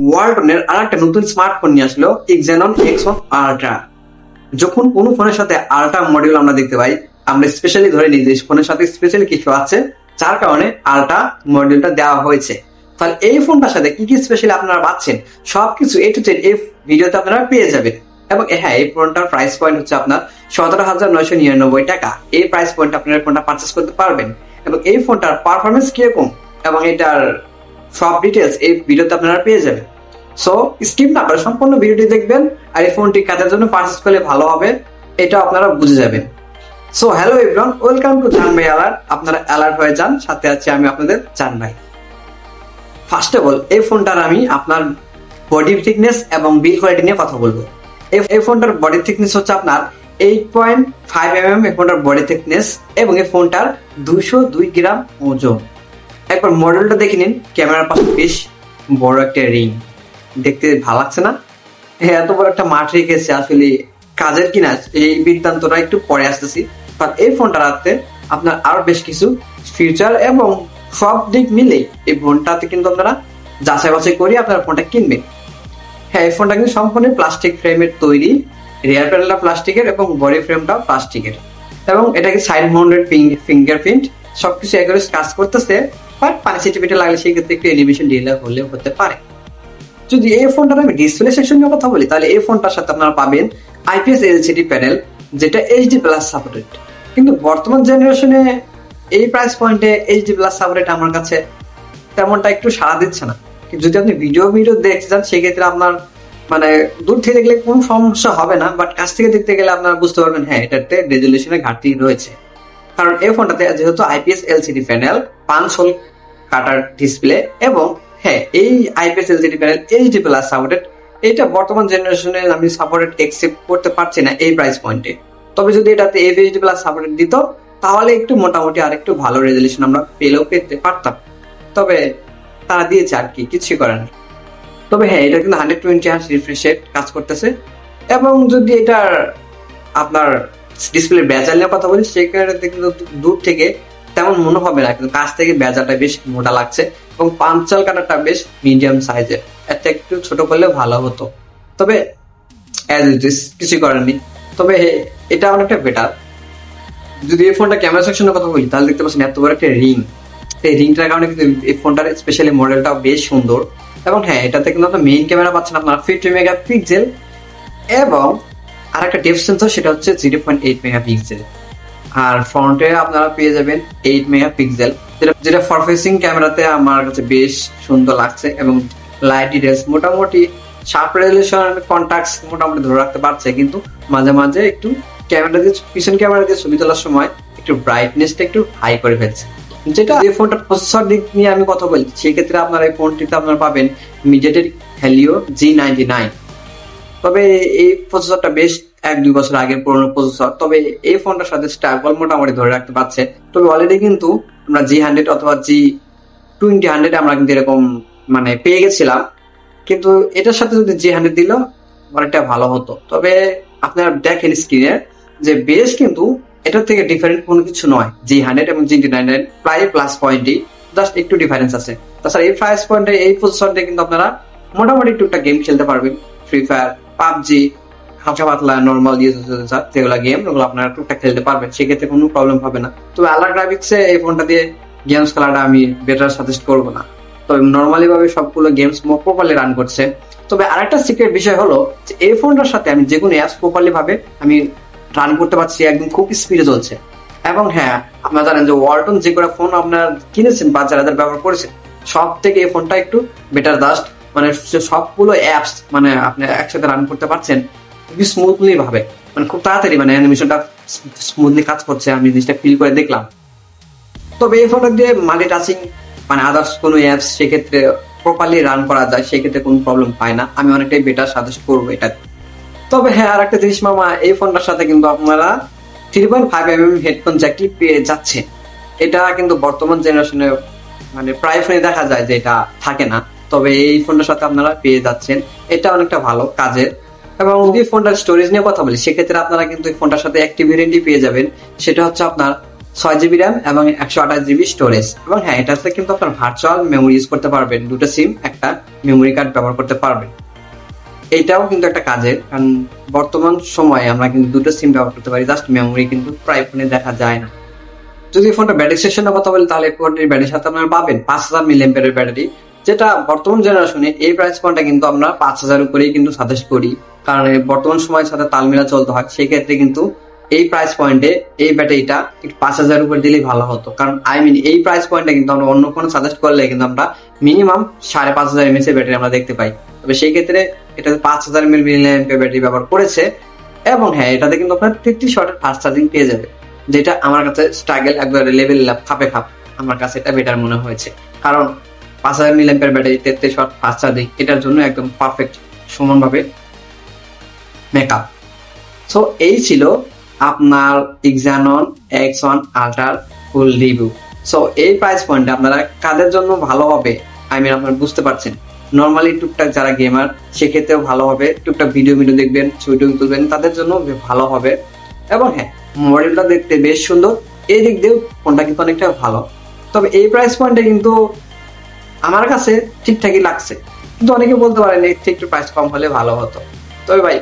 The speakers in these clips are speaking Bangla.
ওয়ালটনের আরেকটা নতুন স্মার্টফোন নিয়ে আসলো Exynon X1 Ultra। যখন কোনো ফোনের সাথে আল্ট্রা মডিউল আমরা দেখতে পাই, আমরা স্পেশালি ধরে নিই যে ফোনের সাথে স্পেশালি কিছু আছে যার কারণে আল্ট্রা মডিউলটা দেওয়া হয়েছে। তাহলে এই ফোনটার সাথে কি কি স্পেশালি আপনারা পাচ্ছেন সবকিছু A to Z এই ভিডিওতে আপনারা পেয়ে যাবেন। এবং হ্যাঁ, এই ফোনটার প্রাইস পয়েন্ট হচ্ছে আপনার 17,999 টাকা। এই প্রাইস পয়েন্ট আপনারা ফোনটা পারচেস করতে পারবেন। এবং এই ফোনটার পারফরমেন্স কিরকম এবং এটার সব ডিটেলস এই ভিডিওতে আপনারা পেয়ে যাবেন। সো স্কিপ না করে সম্পূর্ণ ভিডিওটি দেখবেন, আর এই ফোনটি কাদের জন্য পারচেস করলে ভালো হবে এটা আপনারা বুঝে যাবেন। So hello everyone, welcome to জান ভাই অ্যালার্ট। আপনারা অ্যালার্ট হয়ে যান, সাথে আছি আমি আপনাদের জান ভাই। ফার্স্ট অফ অল, এই ফোনটার আমি আপনার বডি থিকনেস এবং বিল্ড কোয়ালিটি নিয়ে কথা বলবো। এই ফোনটার বডি থিকনেস হচ্ছে আপনার 8.5 mm এই ফোনটার বডি থিকনেস, এবং এই ফোনটার 202 গ্রাম ওজন। একবার মডেলটা দেখে নিন, ক্যামেরার পাশে বেশ বড় একটা রিং, দেখতে ভালো লাগছে না? এত বড় একটা মাঠ রেখেছে, আসলে কাজের কিনা এই বৃত্তান্তটা একটু পরে আসতেছি। বাট এই ফোনটার হাতে আপনার আরো বেশ কিছু ফিচার এবং সব দিক মিলে এই ফোনটাতে কিন্তু আপনারা যাচাই বাছাই করে আপনারা ফোনটা কিনবেন। হ্যাঁ, এই ফোনটা কিন্তু সম্পূর্ণ প্লাস্টিক ফ্রেমের তৈরি, রিয়ার প্যানেলটা প্লাস্টিকের এবং বডি ফ্রেমটা প্লাস্টিকের, এবং এটাকে সাইড মাউন্টেড ফিঙ্গারপ্রিন্ট সবকিছু এগুলো কাজ করতেছে। বাট পানি ছিটিপিটি লাগলে সেক্ষেত্রে একটু এনিমেশন ডিলে হলেও হতে পারে। যদি এই ফোনটার আমি ডিসপ্লে সেকশন নিয়ে কথা বলি, তাহলে এই ফোনটার সাথে আপনারা পাবেন IPS LCD প্যানেল, যেটা HD+ সাপোর্টেড। কিন্তু বর্তমান জেনারেশনে এই প্রাইস পয়েন্টে HD+ সাপোর্টেড আমার কাছে তেমনটা একটু সাড়া দিচ্ছে না। যদি আপনি ভিডিও দেখতে চান সেক্ষেত্রে আপনার মানে দূর থেকে দেখলে কোনো সমস্যা হবে না, বাট কাছ থেকে দেখতে গেলে আপনারা বুঝতে পারবেন হ্যাঁ, এটাতে রেজলিউশনের ঘাটতি রয়েছে। কারণ এই ফোনটাতে যেহেতু IPS LCD প্যানেল, 5 হোল কাটার ডিসপ্লে, এবং হ্যাঁ, এই IPS LCD panel HD+ supported, এটা বর্তমান জেনারেশনে আমি সাপোর্টেড একসেপ্ট করতে পারছি না এই প্রাইস পয়েন্টে। তবে যদি এটাতে HD+ সাপোর্টেড দিত তাহলে একটু মোটামুটি আর একটু ভালো রেজলিউশন আমরা পেতে পারতাম। তবে তারা দিয়েছে আর কি, কিছুই করে না। তবে হ্যাঁ, এটা কিন্তু 120Hz রিফ্রেশ রেট কাজ করতেছে। এবং যদি এটার আপনার ডিসপ্লে বেজাল নিয়ে কথা বলি, সেখানে কিন্তু দূর থেকে তেমন মনে হবে না, কিন্তু কাছ থেকে বেজালটা বেশ মোটা লাগছে এবং পাঞ্চাল কাটারটা বেশ মিডিয়াম সাইজের। এটা একটু ছোট করলে ভালো হতো, তবে কিছু করেননি। তবে এটা অনেকটা বেটার। যদি এই ফোনটা ক্যামেরা সেকশনের কথা বলি, তাহলে দেখতে পাচ্ছেন এত বড় একটা রিং। এই রিংটার কারণে কিন্তু এই ফোনটার স্পেশালি মডেলটা বেশ সুন্দর। এবং হ্যাঁ, এটাতে কিন্তু আপনার মেইন ক্যামেরা পাচ্ছেন আপনার 50 মেগাপিক্সেল, এবং আরেকটা ডেপথ সেন্সর, সেটা হচ্ছে 0.8 মেগাপিক্সেল। আর ফ্রন্টে আপনারা পেয়ে যাবেন 8 মেগাপিক্সেল, যেটা ফর ফেসিং ক্যামেরাতে আমার কাছে বেশ সুন্দর লাগছে। এবং লাইট ডিটেলস মোটামুটি শার্প রেজলিউশন, কন্ট্রাস্ট মোটামুটি ধরে রাখতে পারছে, কিন্তু মাঝে মাঝে একটু পিছন ক্যামেরা দিয়ে ছবি তোলার সময় একটু ব্রাইটনেসটা একটু হাই করে ফেলছে। যেটা এই ফোনটার প্রসেসর দিক নিয়ে আমি কথা বলি, সেক্ষেত্রে আপনারা এই ফোনটিতে আপনারা পাবেন MediaTek Helio G99। তবে এই প্রসেসরটা বেশ 1-2 বছর আগের পুরনো প্রসেসর। তবে এই ফোনটার সাথে স্ট্যাবল মোটামুটি ধরে রাখতে পারছে। তবে অলরেডি কিন্তু আমরা G100 অথবা G20 আমরা কিন্তু এরকম মানে পেয়ে গেছিলাম, কিন্তু এটার সাথে যদি G100 দিল অনেকটা ভালো হতো। তবে আপনারা দেখেন স্ক্রিনে যে বেশ কিন্তু এটার থেকে ডিফারেন্ট কোনো কিছু নয়। G100 এবং G99 প্রায় প্লাস পয়েন্টই, জাস্ট একটু ডিফারেন্স আছে। তাছাড়া এই প্রাইস পয়েন্টে এই পজিশনটা কিন্তু আপনারা মোটামুটি টুকটাক গেম খেলতে পারবেন। ফ্রি ফায়ার, পাবজি, হালকা পাতলা নর্মাল যেগুলো গেম, ওগুলো আপনারা টুকটাক খেলতে পারবেন, সেক্ষেত্রে কোনো প্রবলেম হবে না। তবে আলাদা গ্রাফিক্সে এই ফোনটা দিয়ে গেমস খেলাটা আমি বেটার সাজেস্ট করবো না। তবে নর্মালি ভাবে সবগুলো গেমস প্রপারলি রান করছে। তবে আরেকটা সিক্রেট বিষয় হলো যে এই ফোনটার সাথে আমি যে কোনো অ্যাপস প্রপারলি ভাবে আমি রান করতে পারছি, একদম খুব স্পিডে চলছে। এবং হ্যাঁ, আপনারা জানেন যে ওয়ালটন যে কোনো ফোন আপনার কিনেছেন বা যারা ব্যবহার করেছেন, সব থেকে এই ফোনটা একটু বেটার। জাস্ট মানে সবগুলো অ্যাপস মানে আপনি একসাথে রান করতে পারছেন খুবই স্মুথলি ভাবে, মানে খুব তাড়াতাড়ি, মানে অ্যানিমেশনটা স্মুথলি কাজ করছে, আমি জিনিসটা ফিল করে দেখলাম। তবে এই ফোনটা দিয়ে মাল্টিটাস্কিং মানে আদার্স কোনো অ্যাপস সেক্ষেত্রে প্রপারলি রান করা যায়, সেক্ষেত্রে কোনো প্রবলেম পায় না। আমি অনেকটাই বেটার সাজেস্ট করবো এটা। তবে হ্যাঁ, আর একটা জিনিস মামা, এই ফোনটার সাথে কিন্তু আপনারা 3.5 mm হেডফোন জ্যাকটি পেয়ে যাচ্ছে। এটা কিন্তু বর্তমান জেনারেশনে মানে প্রায় ফোনে দেখা যায় যে এটা থাকে না, তবে এই ফোনটার সাথে আপনারা পেয়ে যাচ্ছেন। এটা অনেকটা ভালো কাজের। এবং যদি ফোনটার স্টোরেজ নিয়ে কথা বলি, সেক্ষেত্রে আপনারা কিন্তু এই ফোনটার সাথে একটি ভেরিয়েন্টই পেয়ে যাবেন, সেটা হচ্ছে আপনার 6 GB র্যাম এবং 128 GB স্টোরেজ। এবং হ্যাঁ, এটাতে কিন্তু আপনার ভার্চুয়াল মেমোরি ইউজ করতে পারবেন, দুটো সিম একটা মেমোরি কার্ড ব্যবহার করতে পারবেন। এইটাও কিন্তু একটা কাজের, কারণ বর্তমান সময়ে আমরা কিন্তু দুটো সিম ব্যবহার করতে পারি, জাস্ট মেমোরি কিন্তু প্রায় ফোনে দেখা যায় না। যদি ফোনটা ব্যাটারি সেকশনের কথা বলি, তাহলে ফোনটির ব্যাটারির সাথে আপনারা পাবেন 5000 mAh ব্যাটারি, যেটা বর্তমান জেনারেশনে এই প্রাইস পয়েন্টটা কিন্তু আমরা 5000 উপরেই কিন্তু সাজেস্ট করি, কারণ বর্তমান সময়ের সাথে তাল মিলা চলতে হয়। সেই ক্ষেত্রে কিন্তু এই প্রাইস পয়েন্টে এই ব্যাটারিটা একটু 5000 উপরে দিলেই ভালো হতো, কারণ এই প্রাইস পয়েন্টে কিন্তু আমরা অন্য ফোন সাজেস্ট করলে কিন্তু আমরা মিনিমাম 5500 mAh ব্যাটারি আমরা দেখতে পাই। তবে সেই ক্ষেত্রে এটাতে 5000 mAh ব্যাটারি ব্যবহার করেছে। এবং হ্যাঁ, এটাতে কিন্তু আপনার 50 ওয়াটের ফাস্ট চার্জিং পেয়ে যাবে, যেটা আমার কাছে স্ট্রাগল একবার লেভেল খাপে খাপ, আমার কাছে এটা বেটার মনে হয়েছে। কারণ 5000 mAh battery 33 watt fast charging, এটার জন্য একদম পারফেক্ট, সমানভাবে মেকআপ। সো এই ছিল আপনার Exanon X1 Ultra ফুল রিভিউ। সো এই প্রাইস পয়েন্টে আপনারা কাদের জন্য ভালো হবে, আপনারা বুঝতে পারছেন। নর্মালি টুকটাক যারা গেমার, সেক্ষেত্রেও ভালো হবে, টুকটাক ভিডিও দেখবেন, ছবি তুলবেন, তাদের জন্য ভালো হবে। এবং হ্যাঁ, মডেলটা দেখতে বেশ সুন্দর, এই দিক দিয়েও ফোনটা কিন্তু অনেকটা ভালো। তবে এই প্রাইস পয়েন্টে কিন্তু আমার কাছে ঠিকঠাকই লাগছে, কিন্তু অনেকে বলতে পারেন এর থেকে একটু প্রাইস কম হলে ভালো হতো। তবে ভাই,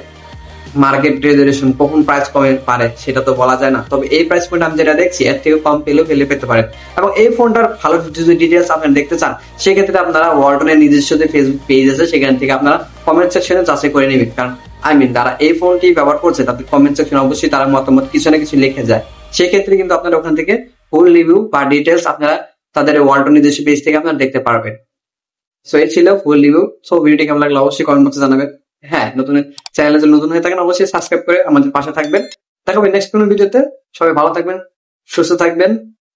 মার্কেট রেজুলেশন কখন প্রাইস কমে পারে সেটা তো বলা যায় না। তবে এই প্রাইস পয়েন্ট আমি যেটা দেখছি, এর থেকে কম পেলেও পেতে পারেন। এবং এই ফোনটার ভালো যদি ডিটেলস আপনারা দেখতে চান, সেক্ষেত্রে আপনারা ওয়ালটনের নিজস্ব যে ফেসবুক পেজ আছে, সেখান থেকে আপনারা কমেন্ট সেকশনে যাচাই করে নেবেন। কারণ যারা এই ফোনটি ব্যবহার করছে, তাদের কমেন্ট সেকশনে অবশ্যই তারা মতামত কিছু না কিছু লিখে যায়। সেক্ষেত্রে কিন্তু আপনারা ওখান থেকে ফুল রিভিউ বা ডিটেলস আপনারা তাদের ওয়ালটন নিজস্ব পেজ থেকে আপনারা দেখতে পারবেন। সো এই ছিল ফুল রিভিউ। সো ভিডিওটি কেমন লাগলো অবশ্যই কমেন্ট বক্সে জানাবেন। হ্যাঁ, চ্যানেলে যদি নতুন হয়ে থাকেন অবশ্যই সাবস্ক্রাইব করে আমাদের পাশে থাকবেন। দেখা হবে নেক্সট কোনো ভিডিওতে। সবাই ভালো থাকবেন, সুস্থ থাকবেন।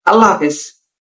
আল্লাহ হাফেজ।